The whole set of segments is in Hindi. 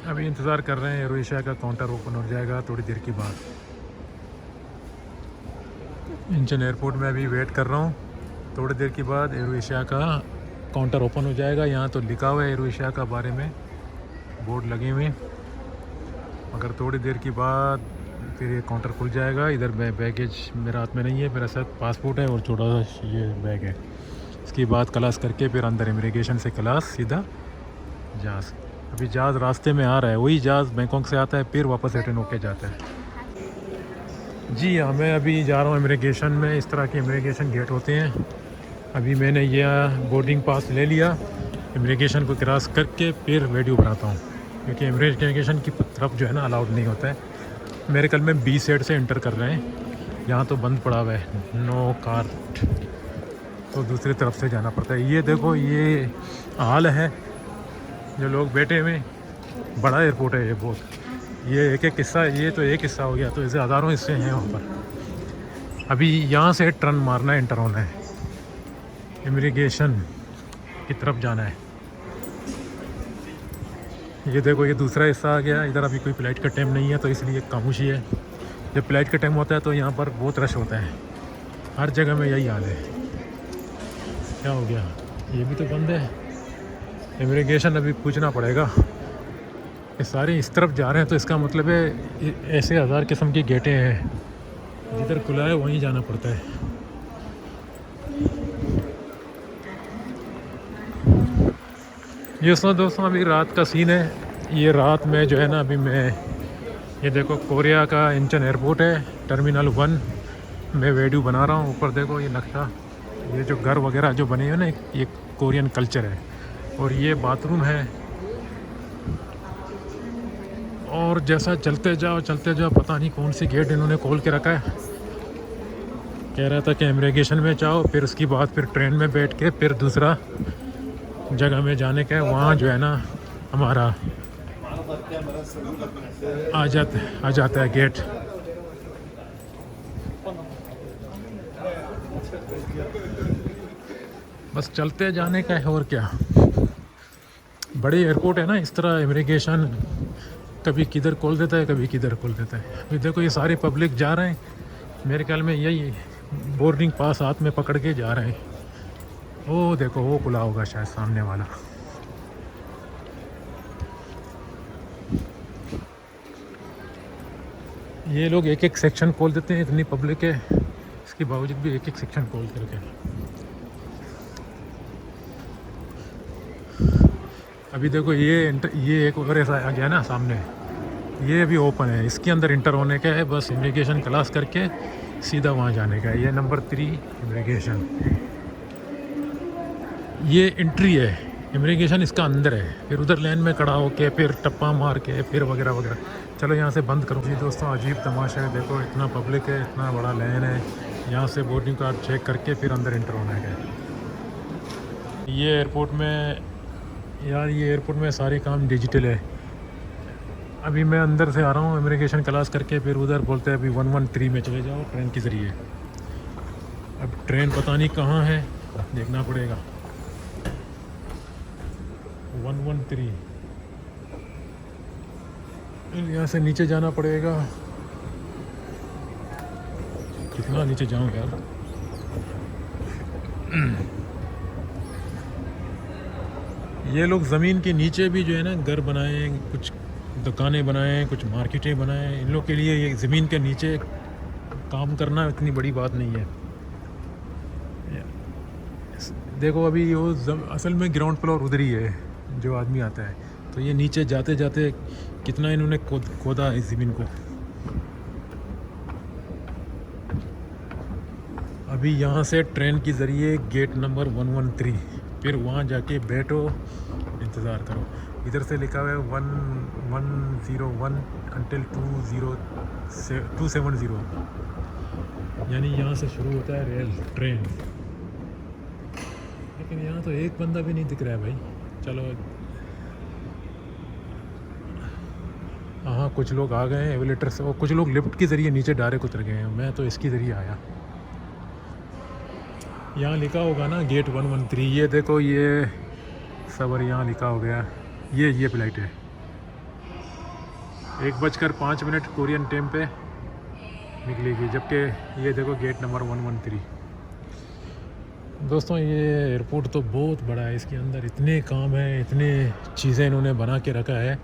अभी इंतज़ार कर रहे हैं, एयर एशिया का काउंटर ओपन हो जाएगा थोड़ी देर के बाद। इंचन एयरपोर्ट में अभी वेट कर रहा हूँ, थोड़ी देर के बाद एयर एशिया का काउंटर ओपन हो जाएगा। यहाँ तो लिखा हुआ है एयर एशिया का बारे में, बोर्ड लगे हुए, मगर थोड़ी देर के बाद फिर ये काउंटर खुल जाएगा। इधर बैगेज मेरा हाथ में नहीं है, मेरा साथ पासपोर्ट है और छोटा सा ये बैग है। इसके बाद क्लास करके फिर अंदर इमिग्रेशन से क्लास सीधा जहाज़। अभी जहाज़ रास्ते में आ रहा है, वही जहाज़ बैंकॉक से आता है फिर वापस रिटर्न होके जाता है। जी हाँ, मैं अभी जा रहा हूँ इमिग्रेशन में। इस तरह के इमिग्रेशन गेट होते हैं। अभी मैंने ये बोर्डिंग पास ले लिया, इमिग्रेशन को क्रॉस करके फिर वीडियो बनाता हूँ, क्योंकि इमिग्रेशन की तरफ जो है ना अलाउड नहीं होता है। मेरे कल में बी साइड से एंटर कर रहे हैं, यहाँ तो बंद पड़ा हुआ है, नो कार्ट, तो दूसरी तरफ से जाना पड़ता है। ये देखो ये हाल है जो लोग बैठे हुए, बड़ा एयरपोर्ट है ये बहुत। ये एक एक हिस्सा, ये तो एक हिस्सा हो गया, तो ऐसे हज़ारों हिस्से हैं वहाँ पर। अभी यहाँ से टर्न मारना है, एंटर होना है, इमिग्रेशन की तरफ जाना है। ये देखो ये दूसरा हिस्सा आ गया। इधर अभी कोई फ्लाइट का टाइम नहीं है तो इसलिए खामोशी है। जब फ्लाइट का टाइम होता है तो यहाँ पर बहुत रश होता है, हर जगह में यही हाल है। क्या हो गया, ये भी तो बंद है इमिग्रेशन। अभी पूछना पड़ेगा, ये सारे इस तरफ जा रहे हैं तो इसका मतलब है ऐसे हज़ार किस्म की गेटें हैं, जिधर खुला है वहीं जाना पड़ता है। ये सुनो दोस्तों, अभी रात का सीन है। ये रात में जो है ना, अभी मैं ये देखो कोरिया का इंचन एयरपोर्ट है, टर्मिनल 1 में वीडियो बना रहा हूँ। ऊपर देखो ये नक्शा, ये जो घर वगैरह जो बने हुए ना, ये कोरियन कल्चर है। और ये बाथरूम है। और जैसा चलते जाओ, पता नहीं कौन सी गेट इन्होंने खोल के रखा है। कह रहा था कि इमिग्रेशन में जाओ, फिर उसके बाद फिर ट्रेन में बैठ के फिर दूसरा जगह में जाने का है। वहाँ जो है ना हमारा आ जाता है गेट। बस चलते जाने का है और क्या। बड़े एयरपोर्ट है ना, इस तरह इमिग्रेशन कभी किधर खोल देता है, कभी किधर खोल देता है। अभी देखो ये सारे पब्लिक जा रहे हैं, मेरे ख्याल में यही बोर्डिंग पास हाथ में पकड़ के जा रहे हैं। वो देखो वो खुला होगा शायद सामने वाला। ये लोग एक एक सेक्शन खोल देते हैं, इतनी पब्लिक है इसके बावजूद भी एक एक सेक्शन खोल करके। अभी देखो ये एक और ऐसा आ गया ना सामने, ये अभी ओपन है, इसके अंदर इंटर होने का है। बस इमिग्रेशन क्लास करके सीधा वहाँ जाने का है। ये नंबर 3 इमिग्रेशन, ये एंट्री है। इमिग्रेशन इसका अंदर है, फिर उधर लाइन में खड़ा होके फिर टप्पा मार के फिर वगैरह वगैरह। चलो यहाँ से बंद करो। जी दोस्तों, अजीब तमाशा है, देखो इतना पब्लिक है, इतना बड़ा लाइन है। यहाँ से बोर्डिंग कार्ड चेक करके फिर अंदर इंटर होना है। ये एयरपोर्ट में यार, ये एयरपोर्ट में सारे काम डिजिटल है। अभी मैं अंदर से आ रहा हूँ इमिग्रेशन क्लास करके, फिर उधर बोलते हैं अभी 113 में चले जाओ ट्रेन के ज़रिए। अब ट्रेन पता नहीं कहाँ है, देखना पड़ेगा। 113 यहाँ से नीचे जाना पड़ेगा। कितना नीचे जाऊँ यार। ये लोग ज़मीन के नीचे भी जो है ना घर बनाए, कुछ दुकानें बनाए, कुछ मार्केटें बनाए। इन लोग के लिए ये ज़मीन के नीचे काम करना इतनी बड़ी बात नहीं है। देखो अभी वो असल में ग्राउंड फ्लोर उधर ही है जो आदमी आता है, तो ये नीचे जाते जाते कितना इन्होंने खोदा इस ज़मीन को। अभी यहाँ से ट्रेन के ज़रिए गेट नंबर 113, फिर वहाँ जाके बैठो, इंतज़ार करो। इधर से लिखा हुआ है 1101 अंटिल 270, यानी यहाँ से शुरू होता है रेल ट्रेन। लेकिन यहाँ तो एक बंदा भी नहीं दिख रहा है भाई। चलो हाँ, कुछ लोग आ गए हैं एवेलेटर से, और कुछ लोग लिफ्ट के ज़रिए नीचे डायरेक्ट उतर गए हैं। मैं तो इसके ज़रिए आया। यहाँ लिखा होगा ना गेट 113, ये देखो ये सबर यहाँ लिखा हो गया। ये फ्लाइट है, 1:05 कोरियन टाइम पे निकलेगी, जबकि ये देखो गेट नंबर 113। दोस्तों ये एयरपोर्ट तो बहुत बड़ा है, इसके अंदर इतने काम हैं, इतने चीज़ें इन्होंने बना के रखा है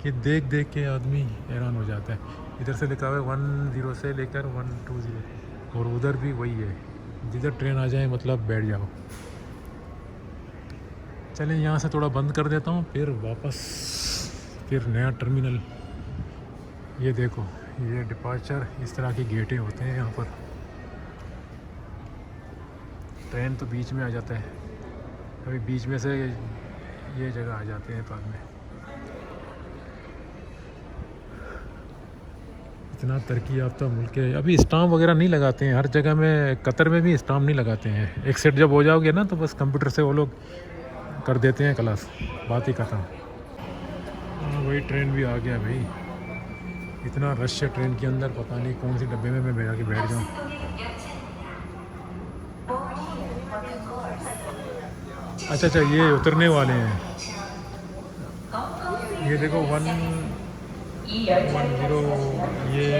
कि देख देख के आदमी हैरान हो जाता है। इधर से लिखा हुआ है 10 से लेकर 120 और उधर भी वही है, जिधर ट्रेन आ जाए मतलब बैठ जाओ। चलिए यहाँ से थोड़ा बंद कर देता हूँ, फिर वापस फिर नया टर्मिनल। ये देखो ये डिपार्चर, इस तरह के गेटें होते हैं यहाँ पर। ट्रेन तो बीच में आ जाता है, अभी बीच में से ये जगह आ जाते हैं बाद में। इतना तरक्की याफ्ता मुल्क है। अभी स्टाम्प वगैरह नहीं लगाते हैं हर जगह में, कतर में भी स्टाम्प नहीं लगाते हैं। एक सेट जब हो जाओगे ना तो बस कंप्यूटर से वो लोग कर देते हैं क्लास, बात ही खत्म। हाँ वही ट्रेन भी आ गया भाई। इतना रश है ट्रेन के अंदर, पता नहीं कौन सी डब्बे में मैं बैठ जाऊँ। अच्छा ये उतरने वाले हैं। ये देखो 110 ये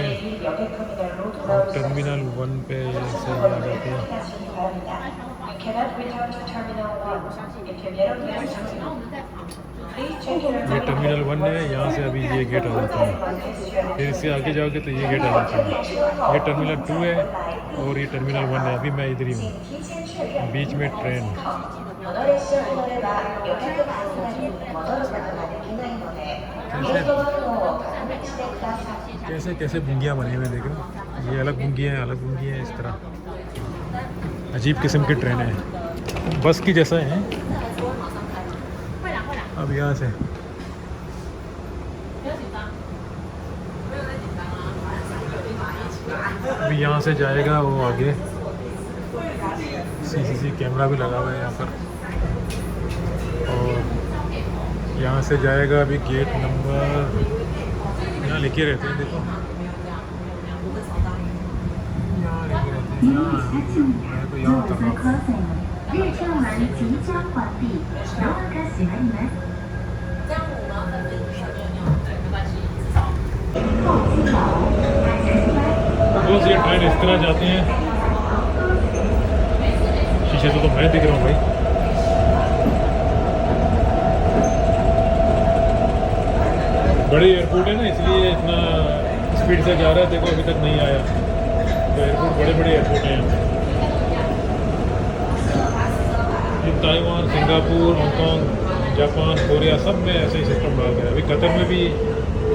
टर्मिनल 1 पे से आ जाते हैं। ये टर्मिनल 1 है, यहाँ से अभी ये गेट आ जाता है। फिर इससे आगे जाओगे तो ये गेट आ जाता है। ये टर्मिनल 2 है और ये टर्मिनल 1 है। अभी मैं इधर ही हूँ, बीच में ट्रेन। कैसे कैसे बुंगियाँ बनी हुई देखो, ये अलग बुंगियाँ हैं, अलग बुंगियाँ हैं, इस तरह अजीब किस्म की ट्रेन है, बस की जैसा है। अब यहाँ से अभी यहाँ से जाएगा वो आगे। CCTV कैमरा भी लगा हुआ है यहाँ पर। और यहाँ से जाएगा अभी गेट नंबर, यहाँ लिखे रहते हैं देखो, यहाँ लिखे रहते हैं। मैं तो यहाँ उतर रहा हूँ। रोज़ ये ट्रेन इस तरह जाती हैं। शीशे से तो मैं दिख रहा हूँ भाई। बड़े एयरपोर्ट है ना, इसलिए इतना स्पीड से जा रहा है। देखो अभी तक नहीं आया। तो एयरपोर्ट बड़े एयरपोर्ट हैं यहाँ पे। Taiwan, Singapore, Hong Kong, Japan, Korea सब में ऐसे ही सिस्टम डाल गया। अभी कतर में भी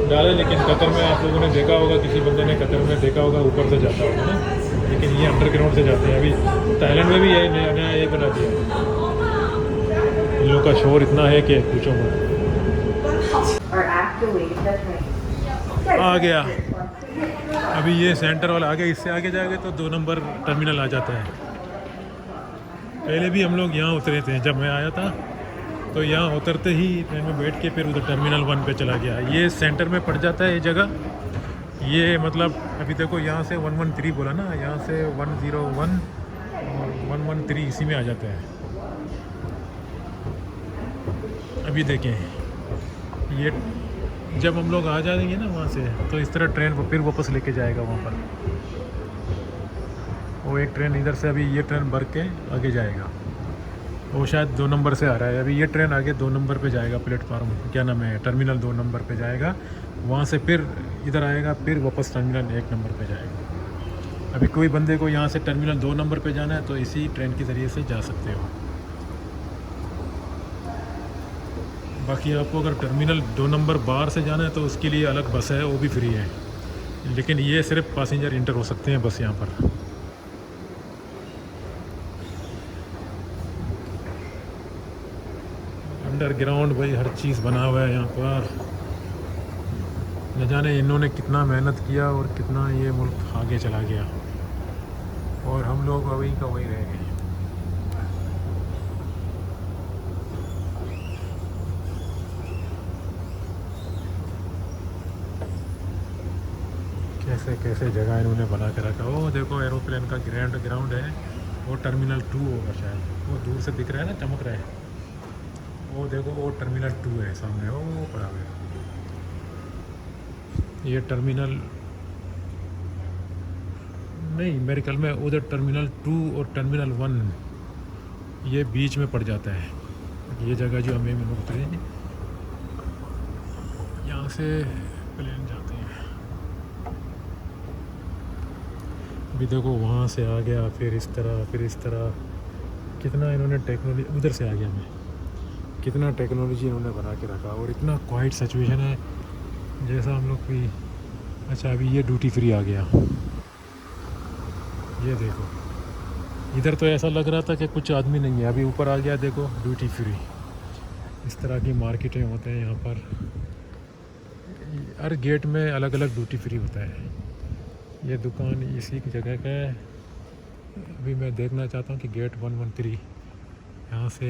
डाले, लेकिन कतर में आप लोगों ने देखा होगा, किसी बंदे ने कतर में देखा होगा, ऊपर से जाता होगा ना, लेकिन ये अंडरग्राउंड से जाते हैं। अभी थाईलैंड में भी यही नया ये बना दिया। इन लोगों का शोर इतना है कि पूछो मत। आ गया अभी ये सेंटर वाला आ गया। इससे आगे जाएंगे तो 2 नंबर टर्मिनल आ जाता है। पहले भी हम लोग यहाँ उतरे थे, जब मैं आया था तो यहाँ उतरते ही ट्रेन में बैठ के फिर उधर टर्मिनल 1 पे चला गया। ये सेंटर में पड़ जाता है ये जगह। ये मतलब अभी देखो यहाँ से 113 बोला ना, यहाँ से 101 और 113 इसी में आ जाता है। अभी देखें ये जब हम लोग आ जाएंगे ना वहाँ से, तो इस तरह ट्रेन को फिर वापस लेके जाएगा वहाँ पर। वो एक ट्रेन इधर से अभी ये ट्रेन भर के आगे जाएगा। वो शायद 2 नंबर से आ रहा है। अभी ये ट्रेन आगे 2 नंबर पे जाएगा, प्लेटफार्म क्या नाम है, टर्मिनल 2 नंबर पे जाएगा। वहाँ से फिर इधर आएगा, फिर वापस टर्मिनल 1 नंबर पे जाएगा। अभी कोई बंदे को यहाँ से टर्मिनल 2 नंबर पे जाना है तो इसी ट्रेन के ज़रिए से जा सकते हो। बाकी आपको अगर टर्मिनल 2 नंबर बाहर से जाना है तो उसके लिए अलग बस है, वो भी फ्री है। लेकिन ये सिर्फ पैसेंजर इंटर हो सकते हैं बस यहाँ पर। अंडरग्राउंड भाई हर चीज़ बना हुआ है यहाँ पर। न जाने इन्होंने कितना मेहनत किया और कितना ये मुल्क आगे चला गया, और हम लोग वही का वही रह गए। कैसे कैसे जगह इन्होंने बना के रखा। वो देखो एरोप्लेन का ग्राउंड है, वो टर्मिनल 2 होगा शायद, वो दूर से दिख रहा है ना, चमक रहा है। वो देखो वो टर्मिनल 2 है सामने, वो पड़ा हुआ है। ये टर्मिनल नहीं, मेरे ख्याल में उधर टर्मिनल 2 और टर्मिनल 1 ये बीच में पड़ जाता है। ये जगह जो हमें उतरे यहाँ से प्लेन जाते हैं। अभी देखो वहाँ से आ गया, फिर इस तरह कितना इन्होंने टेक्नोलॉजी, उधर से आ गया मैं, कितना टेक्नोलॉजी इन्होंने बना के रखा और इतना क्वाइट सिचुएशन है जैसा हम लोग भी। अच्छा अभी ये ड्यूटी फ्री आ गया, ये देखो इधर तो ऐसा लग रहा था कि कुछ आदमी नहीं है, अभी ऊपर आ गया देखो ड्यूटी फ्री। इस तरह की मार्केटें होते हैं यहाँ पर, हर गेट में अलग अलग ड्यूटी फ्री होता है। ये दुकान इसी की जगह का है। अभी मैं देखना चाहता हूँ कि गेट 113 यहाँ से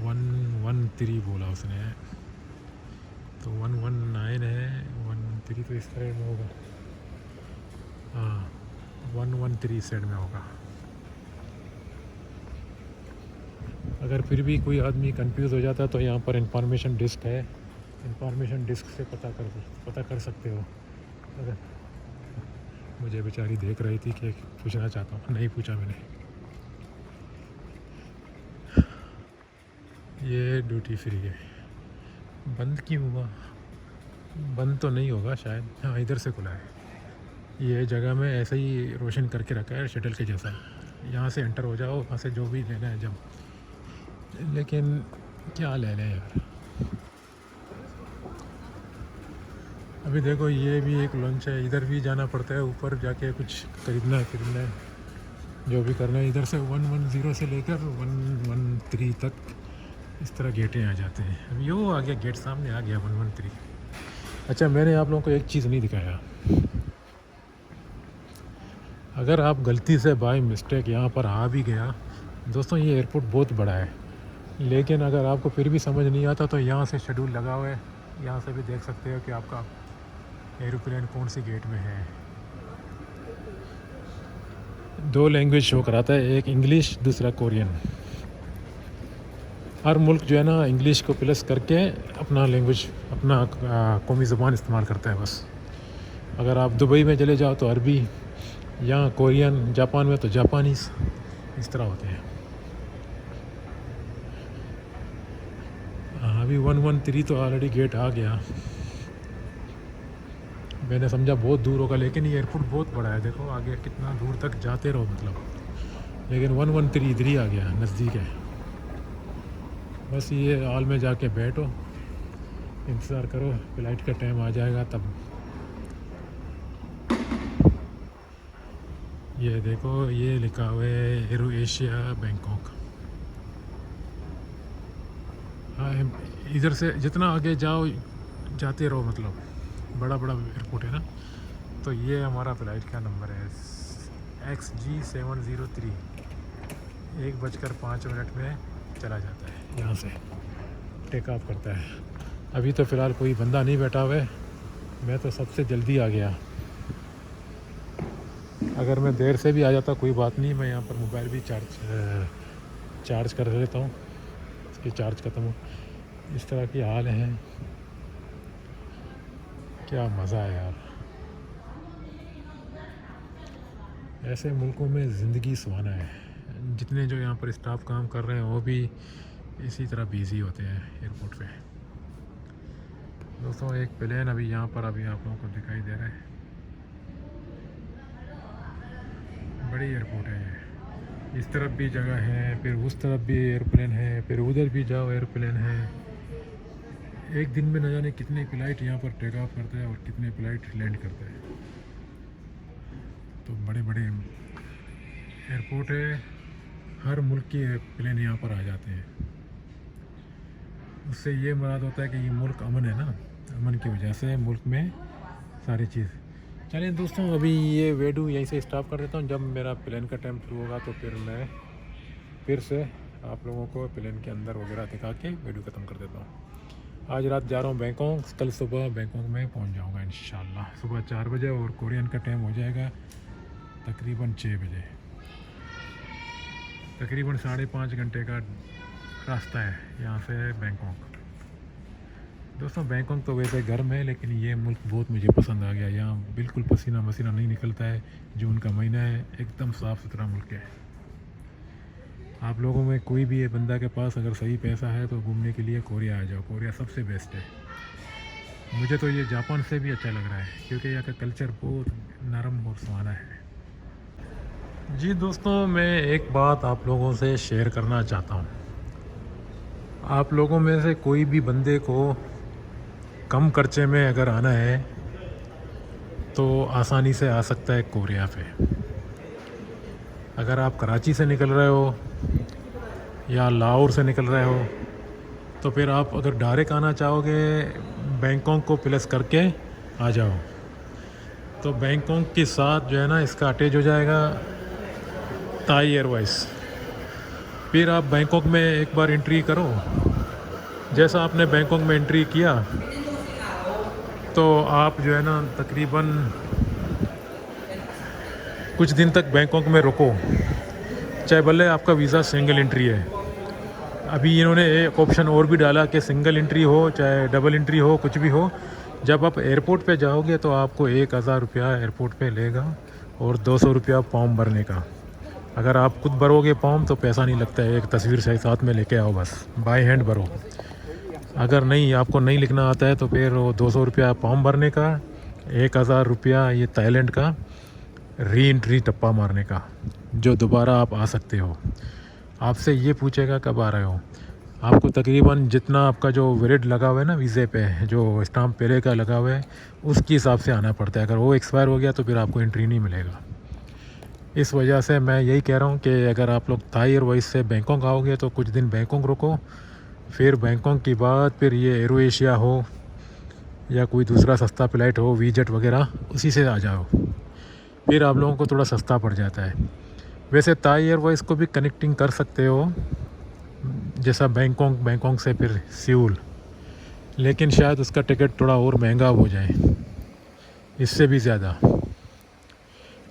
113 बोला उसने, तो 119 है, 113 तो इस तरह में होगा, हाँ 113 साइड में होगा। अगर फिर भी कोई आदमी कंफ्यूज हो जाता है तो यहाँ पर इंफॉर्मेशन डिस्क है, इंफॉर्मेशन डिस्क से पता कर सकते हो। अगर मुझे बेचारी देख रही थी कि पूछना चाहता हूँ, नहीं पूछा मैंने। ये ड्यूटी फ्री है, बंद क्यों हुआ? बंद तो नहीं होगा शायद, हाँ इधर से खुला है। ये जगह में ऐसे ही रोशन करके रखा है शटल के जैसा, यहाँ से एंटर हो जाओ, वहाँ से जो भी लेना है जब, लेकिन क्या ले लें यार। अभी देखो ये भी एक लॉन्च है, इधर भी जाना पड़ता है, ऊपर जाके कुछ खरीदना है, जो भी करना है। इधर से 110 से लेकर 113 तक इस तरह गेटें आ जाते हैं। अभी वो आ गया गेट, सामने आ गया 113। अच्छा मैंने आप लोगों को एक चीज़ नहीं दिखाया, अगर आप गलती से बाय मिस्टेक यहाँ पर आ भी गया दोस्तों, ये एयरपोर्ट बहुत बड़ा है, लेकिन अगर आपको फिर भी समझ नहीं आता तो यहाँ से शेड्यूल लगा हुआ है, यहाँ से भी देख सकते हो कि आपका एरोप्लेन कौन सी गेट में है। 2 लैंग्वेज शो कराता है, एक इंग्लिश दूसरा कोरियन। हर मुल्क जो है ना इंग्लिश को प्लस करके अपना लैंग्वेज, अपना कौमी ज़बान इस्तेमाल करता है बस। अगर आप दुबई में चले जाओ तो अरबी, यहाँ कोरियन, जापान में तो जापानीज़, इस तरह होते हैं। अभी 113 तो ऑलरेडी गेट आ गया, मैंने समझा बहुत दूर होगा, लेकिन ये एयरपोर्ट बहुत बड़ा है, देखो आगे कितना दूर तक जाते रहो मतलब, लेकिन 113 इधर ही आ गया, नज़दीक है। बस ये हॉल में जाके बैठो, इंतज़ार करो, फ्लाइट का टाइम आ जाएगा तब। ये देखो ये लिखा हुआ है एरो एशिया बैंकॉक। हाँ इधर से जितना आगे जाओ जाते रहो, मतलब बड़ा एयरपोर्ट है ना। तो ये हमारा फ़्लाइट का नंबर है XG703, 1:05 में चला जाता है, यहाँ से टेक ऑफ करता है। अभी तो फ़िलहाल कोई बंदा नहीं बैठा हुआ है, मैं तो सबसे जल्दी आ गया। अगर मैं देर से भी आ जाता कोई बात नहीं, मैं यहाँ पर मोबाइल भी चार्ज कर लेता हूँ, इसकी चार्ज ख़त्म हो। इस तरह की हाल है, क्या मज़ा है यार, ऐसे मुल्कों में ज़िंदगी सुहाना है। जितने जो यहाँ पर स्टाफ काम कर रहे हैं वो भी इसी तरह बिज़ी होते हैं एयरपोर्ट पे। दोस्तों एक प्लेन अभी यहाँ पर अभी आप लोगों को दिखाई दे रहा है, बड़ी एयरपोर्ट है ये। इस तरफ भी जगह है, फिर उस तरफ भी एयरप्लेन है, फिर उधर भी जाओ एयरप्लेन है। एक दिन में न जाने कितने फ़्लाइट यहाँ पर टेक ऑफ करता है और कितने फ़्लाइट लैंड करता है। तो बड़े एयरपोर्ट है, हर मुल्क के प्लेन यहाँ पर आ जाते हैं। उससे ये मुराद होता है कि ये मुल्क अमन है ना, अमन की वजह से मुल्क में सारी चीज़। चलिए दोस्तों अभी ये वीडियो यहीं से स्टॉप कर देता हूँ, जब मेरा प्लेन का टाइम शुरू होगा तो फिर मैं फिर से आप लोगों को प्लेन के अंदर वगैरह दिखा के वीडियो ख़त्म कर देता हूँ। आज रात जा रहा हूँ बैंकॉक, कल सुबह बैंकॉक में पहुँच जाऊँगा इंशाल्लाह सुबह 4 बजे, और कोरियन का टाइम हो जाएगा तकरीबन 6 बजे। तकरीबन 5.5 घंटे का रास्ता है यहाँ से बैंकॉक। दोस्तों बैंकॉक तो वैसे गर्म है, लेकिन ये मुल्क बहुत मुझे पसंद आ गया। यहाँ बिल्कुल पसीना वसीना नहीं निकलता है। जून का महीना है, एकदम साफ़ सुथरा मुल्क है। आप लोगों में कोई भी बंदा के पास अगर सही पैसा है तो घूमने के लिए कोरिया आ जाओ। कोरिया सबसे बेस्ट है। मुझे तो ये जापान से भी अच्छा लग रहा है, क्योंकि यहाँ का कल्चर बहुत नरम और सुहाना है। जी दोस्तों, मैं एक बात आप लोगों से शेयर करना चाहता हूँ। आप लोगों में से कोई भी बंदे को कम खर्चे में अगर आना है तो आसानी से आ सकता है कोरिया पे। अगर आप कराची से निकल रहे हो या लाहौर से निकल रहे हो तो फिर आप अगर डायरेक्ट आना चाहोगे बैंकॉक को प्लस करके आ जाओ, तो बैंकॉक के साथ जो है ना इसका अटैच हो जाएगा थाई एयरवेज। फिर आप बैंकॉक में एक बार एंट्री करो। जैसा आपने बैंकॉक में एंट्री किया तो आप जो है ना तकरीबन कुछ दिन तक बैंकॉक में रुको, चाहे भले आपका वीज़ा सिंगल एंट्री है। अभी इन्होंने एक ऑप्शन और भी डाला कि सिंगल एंट्री हो चाहे डबल एंट्री हो, कुछ भी हो, जब आप एयरपोर्ट पे जाओगे तो आपको 1000 रुपया एयरपोर्ट पे लेगा और 200 रुपया फॉर्म भरने का। अगर आप खुद भरोगे फॉर्म तो पैसा नहीं लगता है, एक तस्वीर से साथ में लेके आओ, बस बाय हैंड भरो। अगर नहीं, आपको नहीं लिखना आता है तो फिर वो 200 रुपया फॉर्म भरने का, 1000 रुपया ये थाईलैंड का री एंट्री टप्पा मारने का, जो दोबारा आप आ सकते हो। आपसे ये पूछेगा कब आ रहे हो। आपको तकरीबन जितना आपका जो वैलिड लगा हुआ है ना वीज़े पे, जो स्टाम्प पहले का लगा हुआ है, उसके हिसाब से आना पड़ता है। अगर वो एक्सपायर हो गया तो फिर आपको एंट्री नहीं मिलेगा। इस वजह से मैं यही कह रहा हूँ कि अगर आप लोग थाई एयरवेज से बैंकॉक आओगे तो कुछ दिन बैंकॉक रुको, फिर बैंकॉक के बाद फिर ये एरो एशिया हो या कोई दूसरा सस्ता फ़्लाइट हो, वीजेट वगैरह, उसी से आ जाओ। फिर आप लोगों को थोड़ा सस्ता पड़ जाता है। वैसे थाई एयरवेज को भी कनेक्टिंग कर सकते हो, जैसा बैंकॉक से फिर सियोल, लेकिन शायद उसका टिकट थोड़ा और महंगा हो जाए, इससे भी ज़्यादा।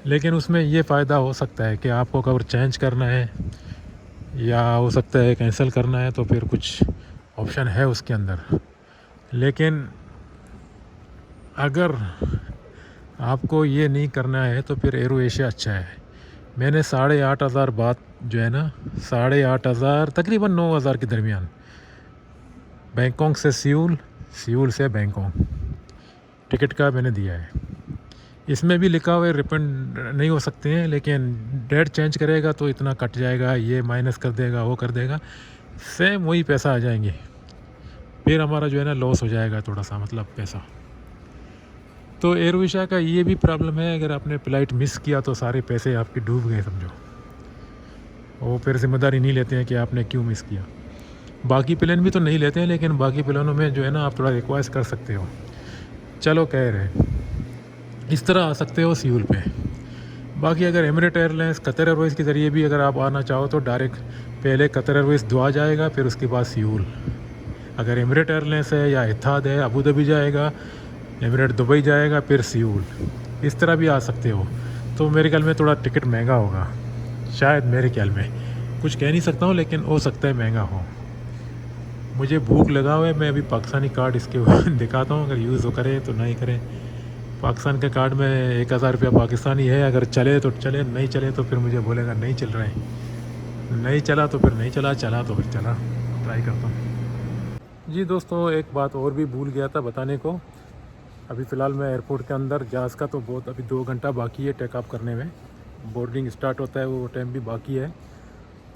लेकिन उसमें ये फ़ायदा हो सकता है कि आपको कवर चेंज करना है या हो सकता है कैंसिल करना है, तो फिर कुछ ऑप्शन है उसके अंदर। लेकिन अगर आपको ये नहीं करना है तो फिर एरो एशिया अच्छा है। मैंने 8,500 बात जो है ना, 8,500 तकरीबन 9,000 के दरमियान बैंकॉक से सियोल, सियोल से बैंकॉक टिकट का मैंने दिया है। इसमें भी लिखा हुआ है रिफंड नहीं हो सकते हैं, लेकिन डेट चेंज करेगा तो इतना कट जाएगा, ये माइनस कर देगा, वो कर देगा, सेम वही पैसा आ जाएंगे। फिर हमारा जो है ना लॉस हो जाएगा थोड़ा सा, मतलब पैसा। तो एरो एशिया का ये भी प्रॉब्लम है, अगर आपने फ़्लाइट मिस किया तो सारे पैसे आपके डूब गए समझो। वो फिर जिम्मेदारी नहीं लेते हैं कि आपने क्यों मिस किया। बाकी प्लान भी तो नहीं लेते हैं, लेकिन बाकी प्लानों में जो है ना आप थोड़ा रिक्वेस्ट कर सकते हो। चलो कह रहे इस तरह आ सकते हो सियोल पे। बाकी अगर एमिरेट एयरलाइंस, कतर एयरवेज़ के ज़रिए भी अगर आप आना चाहो तो डायरेक्ट पहले कतर एयरवेज़ दुआ जाएगा, फिर उसके बाद सियोल। अगर एमिरेट एयरलाइंस है या इत्तेहाद है, अबू धाबी जाएगा, एमिरेट दुबई जाएगा, फिर सियोल। इस तरह भी आ सकते हो। तो मेरे ख्याल में थोड़ा टिकट महंगा होगा शायद, मेरे ख्याल में। कुछ कह नहीं सकता हूँ, लेकिन हो सकता है महंगा हो। मुझे भूख लगा हुआ है, मैं अभी पाकिस्तानी कार्ड इसके दिखाता हूँ, अगर यूज़ हो करे तो नहीं करें। पाकिस्तान के कार्ड में 1000 रुपया पाकिस्तानी है, अगर चले तो चले, नहीं चले तो फिर मुझे बोलेगा नहीं चल रहे हैं। नहीं चला तो फिर नहीं चला, चला तो फिर चला। ट्राई करता हूँ। जी दोस्तों, एक बात और भी भूल गया था बताने को। अभी फ़िलहाल मैं एयरपोर्ट के अंदर, जहाज़ का तो बहुत अभी 2 घंटा बाकी है टेक ऑफ करने में। बोर्डिंग स्टार्ट होता है वो टाइम भी बाकी है।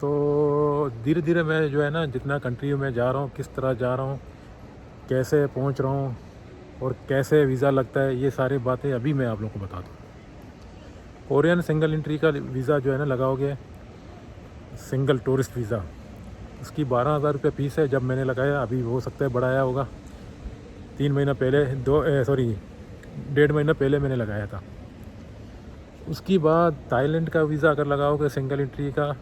तो धीरे धीरे मैं जो है ना जितना कंट्री में जा रहा हूँ, किस तरह जा रहा हूँ, कैसे पहुँच रहा हूँ और कैसे वीज़ा लगता है, ये सारी बातें अभी मैं आप लोगों को बता दूँ। कोरियन सिंगल एंट्री का वीज़ा जो है ना लगाओगे, सिंगल टूरिस्ट वीज़ा, उसकी 12,000 रुपये फ़ीस है। जब मैंने लगाया, अभी हो सकता है बढ़ाया होगा, 3 महीना पहले, 1.5 महीना पहले मैंने लगाया था। उसके बाद थाईलैंड का वीज़ा अगर लगाओगे सिंगल एंट्री का,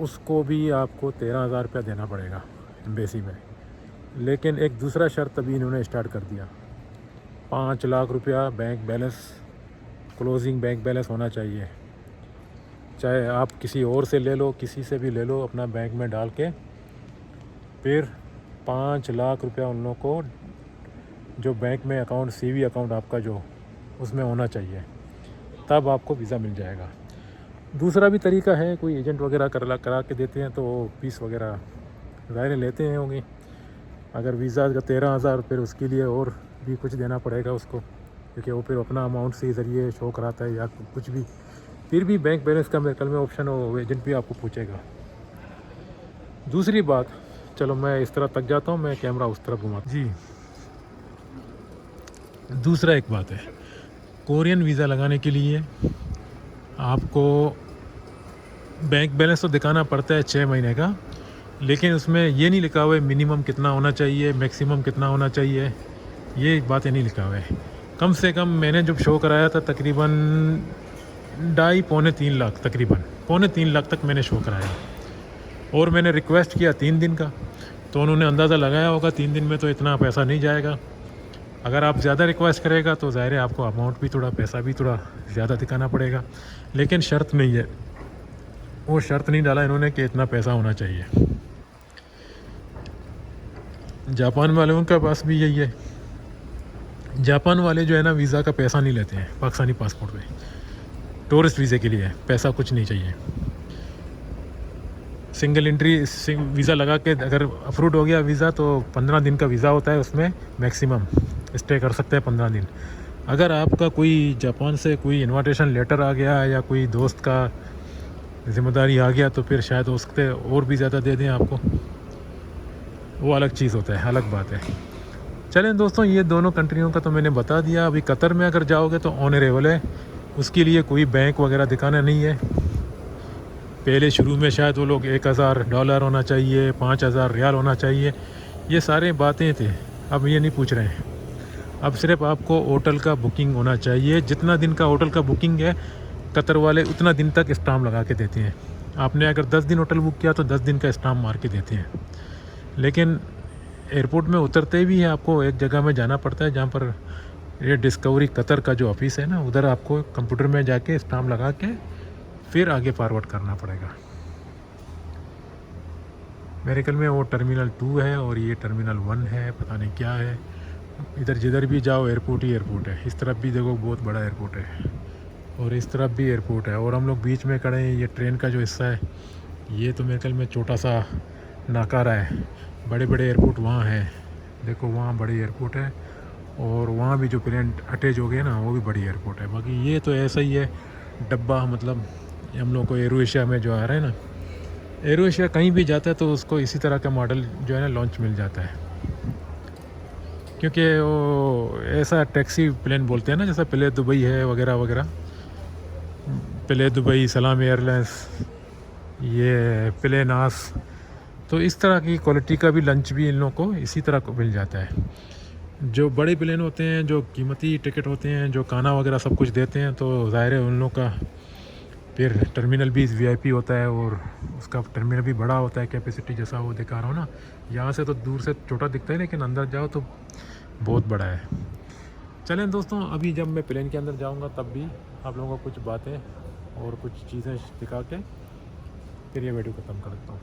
उसको भी आपको 13,000 रुपया देना पड़ेगा एम्बेसी में। लेकिन एक दूसरा शर्त अभी इन्होंने स्टार्ट कर दिया, 5 लाख रुपया bank balance, closing bank balance होना चाहिए। चाहे आप किसी और से ले लो, किसी से भी ले लो, अपना बैंक में डाल के फिर 5 लाख रुपया उन लोगों को जो बैंक में अकाउंट, सीवी अकाउंट आपका जो उसमें होना चाहिए, तब आपको वीज़ा मिल जाएगा। दूसरा भी तरीका है, कोई एजेंट वगैरह करा के देते हैं तो फीस वगैरह ज़ाहिर लेते हैं होंगे। अगर वीज़ा का 13,000 फिर उसके लिए और भी कुछ देना पड़ेगा उसको, क्योंकि वो फिर अपना अमाउंट से ज़रिए शो कराता है या कुछ भी। फिर भी बैंक बैलेंस का मेरे ख्याल में ऑप्शन हो, एजेंट भी आपको पूछेगा। दूसरी बात, चलो मैं इस तरह तक जाता हूँ, मैं कैमरा उस तरफ घुमाता जी। दूसरा एक बात है, कोरियन वीज़ा लगाने के लिए आपको बैंक बैलेंस तो दिखाना पड़ता है 6 महीने का, लेकिन उसमें ये नहीं लिखा हुआ है मिनिमम कितना होना चाहिए, मैक्सिमम कितना होना चाहिए, ये बातें नहीं लिखा हुआ है। कम से कम मैंने जब शो कराया था तकरीबन 2.5-3 लाख, तकरीबन 2.5 लाख तक मैंने शो कराया, और मैंने रिक्वेस्ट किया 3 दिन का, तो उन्होंने अंदाज़ा लगाया होगा 3 दिन में तो इतना पैसा नहीं जाएगा। अगर आप ज़्यादा रिक्वेस्ट करेगा तो ज़ाहिर है आपको अमाउंट भी थोड़ा, पैसा भी थोड़ा ज़्यादा दिखाना पड़ेगा, लेकिन शर्त नहीं है, वो शर्त नहीं डाला इन्होंने कि इतना पैसा होना चाहिए। जापान वालों के पास भी यही है। जापान वाले जो है ना, वीज़ा का पैसा नहीं लेते हैं पाकिस्तानी पासपोर्ट पे। टूरिस्ट वीज़े के लिए पैसा कुछ नहीं चाहिए। सिंगल एंट्री वीज़ा लगा के अगर अप्रूव हो गया वीज़ा तो 15 दिन का वीज़ा होता है, उसमें मैक्सिमम स्टे कर सकते हैं 15 दिन। अगर आपका कोई जापान से कोई इन्विटेशन लेटर आ गया या कोई दोस्त का ज़िम्मेदारी आ गया तो फिर शायद हो सकते और भी ज़्यादा दे दें आपको, वो अलग चीज़ होता है, अलग बात है। चलें दोस्तों, ये दोनों कंट्रियों का तो मैंने बता दिया। अभी कतर में अगर जाओगे तो ऑनरेबल है, उसके लिए कोई बैंक वगैरह दिखाना नहीं है। पहले शुरू में शायद वो लोग $1,000 होना चाहिए, 5,000 रियाल होना चाहिए, ये सारे बातें थे। अब ये नहीं पूछ रहे हैं, अब सिर्फ आपको होटल का बुकिंग होना चाहिए। जितना दिन का होटल का बुकिंग है, कतर वाले उतना दिन तक स्टाम्प लगा के देते हैं। आपने अगर 10 दिन होटल बुक किया तो 10 दिन का स्टाम्प मार के देते हैं। लेकिन एयरपोर्ट में उतरते भी आपको एक जगह में जाना पड़ता है, जहाँ पर ये डिस्कवरी कतर का जो ऑफिस है ना, उधर आपको कंप्यूटर में जाके स्टाम्प लगा के फिर आगे फॉरवर्ड करना पड़ेगा। मेरे ख्याल में वो टर्मिनल 2 है और ये टर्मिनल 1 है, पता नहीं क्या है। इधर जिधर भी जाओ एयरपोर्ट ही एयरपोर्ट है। इस तरफ भी देखो बहुत बड़ा एयरपोर्ट है और इस तरफ भी एयरपोर्ट है, और हम लोग बीच में खड़े हैं। ये ट्रेन का जो हिस्सा है, ये तो मेरे ख्याल में छोटा सा नाकारा है। बड़े बड़े एयरपोर्ट वहाँ हैं, देखो वहाँ बड़ी एयरपोर्ट है, और वहाँ भी जो प्लेन अटैच हो गए ना, वो भी बड़ी एयरपोर्ट है। बाकी ये तो ऐसा ही है डब्बा, मतलब हम लोग को एरो एशिया में जो आ रहा है ना, एरो एशिया कहीं भी जाता है तो उसको इसी तरह का मॉडल जो है ना लॉन्च मिल जाता है, क्योंकि वो ऐसा टैक्सी प्लेन बोलते हैं ना, जैसा पहले दुबई है वगैरह वगैरह, पहले दुबई, सलाम एयरलाइंस, ये प्ले नास, तो इस तरह की क्वालिटी का भी लंच भी इन लोगों को इसी तरह को मिल जाता है। जो बड़े प्लेन होते हैं, जो कीमती टिकट होते हैं, जो खाना वगैरह सब कुछ देते हैं, तो ज़ाहिर है उन लोगों का फिर टर्मिनल भी VIP होता है, और उसका टर्मिनल भी बड़ा होता है, कैपेसिटी जैसा वो दिखा रहा हूँ ना। यहाँ से तो दूर से छोटा दिखता है, लेकिन अंदर जाओ तो बहुत बड़ा है। चलें दोस्तों, अभी जब मैं प्लेन के अंदर जाऊँगा तब भी आप लोगों को कुछ बातें और कुछ चीज़ें दिखा के फिर ये वीडियो ख़त्म कर देता हूँ।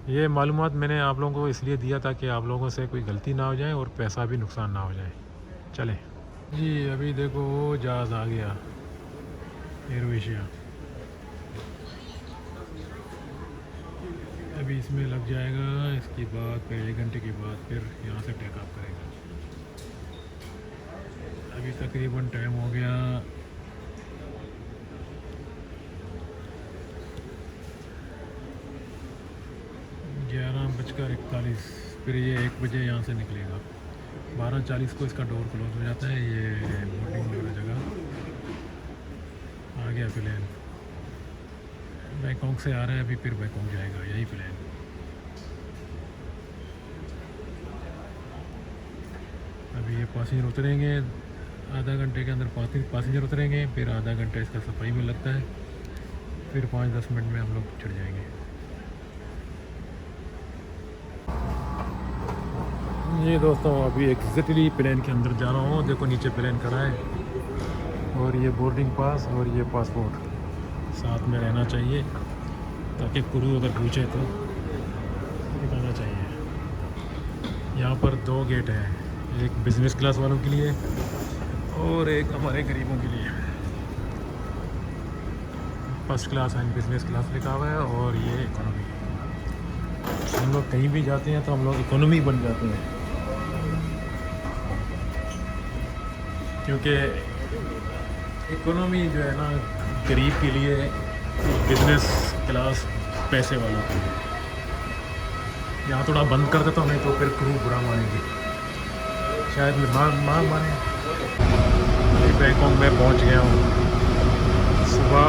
ये मालूमात मैंने आप लोगों को इसलिए दिया था कि आप लोगों से कोई गलती ना हो जाए और पैसा भी नुकसान ना हो जाए। चलें जी, अभी देखो वो जहाज़ आ गया, एरो एशिया। अभी इसमें लग जाएगा, इसके बाद फिर 1 घंटे के बाद फिर यहाँ से टेक ऑफ करेगा। अभी तकरीबन टाइम हो गया 11:41। फिर ये 1 बजे यहाँ से निकलेगा। 12:40 को इसका डोर क्लोज हो जाता है। ये बोर्डिंग वाला जगह आ गया प्लेन, बैंकॉक से आ रहा है, अभी फिर बैंकॉक जाएगा यही प्लेन। अभी ये पैसेंजर उतरेंगे, आधा घंटे के अंदर पैसेंजर उतरेंगे, फिर आधा घंटा इसका सफाई में लगता है, फिर 5-10 मिनट में हम लोग चढ़ जाएंगे। ये दोस्तों अभी एग्जैक्टली प्लेन के अंदर जा रहा हूँ। देखो नीचे प्लेन खड़ा है, और ये बोर्डिंग पास और ये पासपोर्ट साथ में रहना चाहिए, ताकि क्रू अगर पूछे तो दिखाना चाहिए। यहाँ पर 2 गेट हैं, एक बिज़नेस क्लास वालों के लिए और एक हमारे गरीबों के लिए। First class and business class लिखा हुआ है और ये इकोनॉमी। हम लोग कहीं भी जाते हैं तो हम लोग इकोनॉमी बन जाते हैं, क्योंकि इकोनॉमी जो है ना गरीब के लिए, बिज़नेस क्लास पैसे वालों के लिए। यहाँ थोड़ा बंद कर देता हूँ, नहीं तो फिर क्रू बुरा मानेंगे, शायद माने। बैंकॉक में पहुँच गया हूँ। सुबह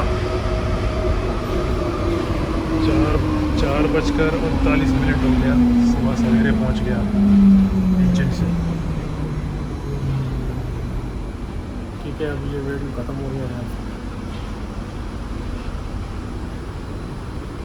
4:39 हो गया, सुबह सवेरे पहुँच गया इंजन से। ठीक है, अब ये वीडियो ख़त्म हो गया है।